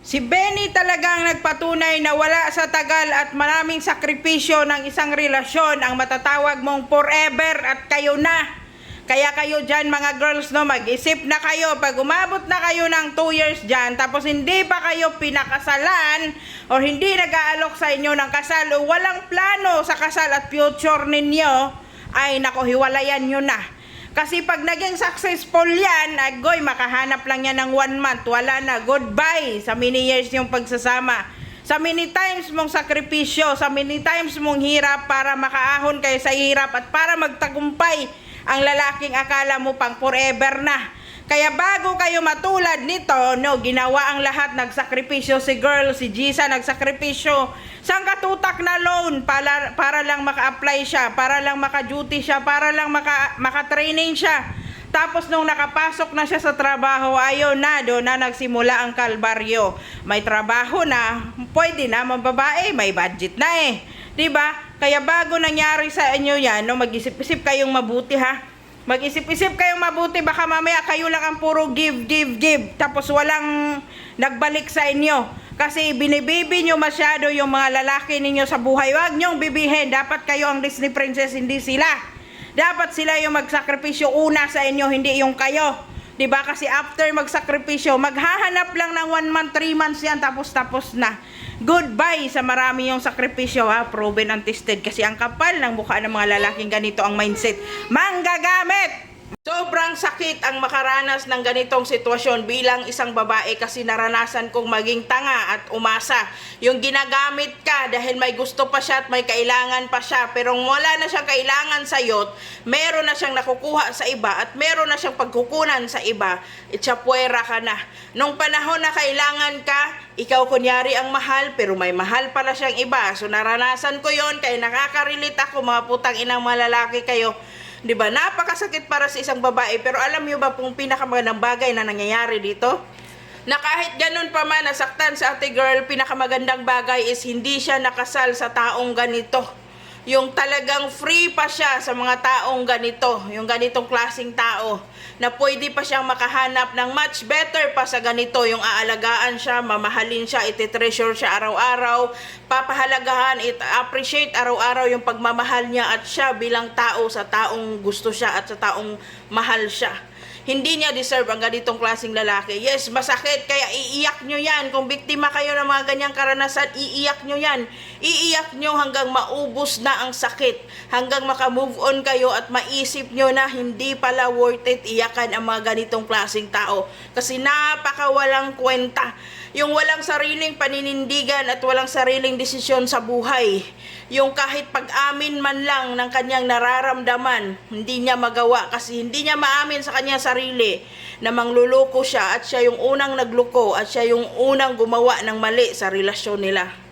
Si Benny talagang nagpatunay na wala sa tagal at maraming sakripisyo ng isang relasyon ang matatawag mong forever at kayo na. Kaya kayo dyan mga girls, no, mag-isip na kayo. Pag umabot na kayo ng 2 years dyan, tapos hindi pa kayo pinakasalan o hindi nag-aalok sa inyo ng kasal o walang plano sa kasal at future ninyo, ay nako, hiwalayan nyo na. Kasi pag naging successful yan, agoy, makahanap lang yan ng 1 month. Wala na, goodbye sa many years yung pagsasama. Sa many times mong sakripisyo, sa many times mong hirap para makaahon kayo sa hirap at para magtagumpay ang lalaking akala mo pang forever na. Kaya bago kayo matulad nito, no, ginawa ang lahat, nagsakripisyo si girl, si Gisa, nagsakripisyo. Sang katutak na loan para lang maka-apply siya, para lang maka-duty siya, para lang maka-training siya. Tapos nung nakapasok na siya sa trabaho, ayun na, doon na nagsimula ang kalbaryo. May trabaho na, pwede na, mababae, may budget na eh. Diba? Kaya bago nangyari sa inyo yan, no, mag-isip-isip kayong mabuti ha. Mag-isip-isip kayong mabuti, baka mamaya kayo lang ang puro give. Tapos walang nagbalik sa inyo. Kasi binibibi nyo masyado yung mga lalaki ninyo sa buhay. Huwag nyong bibihin. Dapat kayo ang Disney princess, hindi sila. Dapat sila yung magsakripisyo una sa inyo, hindi yung kayo. Diba? Kasi after magsakripisyo, maghahanap lang ng 1 month, 3 months yan, tapos na. Goodbye sa marami yung sakripisyo ha, proven and tested. Kasi ang kapal ng mukha ng mga lalaking ganito ang mindset, manggagamit! Sobrang sakit ang makaranas ng ganitong sitwasyon bilang isang babae kasi naranasan kong maging tanga at umasa. Yung ginagamit ka dahil may gusto pa siya at may kailangan pa siya, pero wala na siyang kailangan sa'yo, meron na siyang nakukuha sa iba at meron na siyang pagkukunan sa iba, itsapwera ka na. Nung panahon na kailangan ka, ikaw kunyari ang mahal, pero may mahal pala siyang iba. So naranasan ko yon, kaya nakaka-relate ako, mga putang inang mga lalaki kayo. Diba? Napakasakit para sa isang babae, pero alam niyo ba kung pinakamagandang bagay na nangyayari dito? Na kahit ganun pa man nasaktan sa ate girl, pinakamagandang bagay is hindi siya nakasal sa taong ganito. Yung talagang free pa siya sa mga taong ganito, yung ganitong klaseng tao, na pwede pa siyang makahanap ng much better pa sa ganito, yung aalagaan siya, mamahalin siya, iti-treasure siya araw-araw, papahalagahan, it-appreciate araw-araw yung pagmamahal niya at siya bilang tao sa taong gusto siya at sa taong mahal siya. Hindi niya deserve ang ganitong klaseng lalaki. Yes, masakit, kaya iiyak nyo yan. Kung biktima kayo ng mga ganyang karanasan, iiyak nyo yan. Iiyak nyo hanggang maubos na ang sakit. Hanggang makamove on kayo at maisip nyo na hindi pala worth it iyakan ang mga ganitong klaseng tao. Kasi napakawalang kwenta. Yung walang sariling paninindigan at walang sariling desisyon sa buhay. Yung kahit pag-amin man lang ng kanyang nararamdaman, hindi niya magawa kasi hindi niya maamin sa kanyang sarili na mangluloko siya at siya yung unang nagluko at siya yung unang gumawa ng mali sa relasyon nila.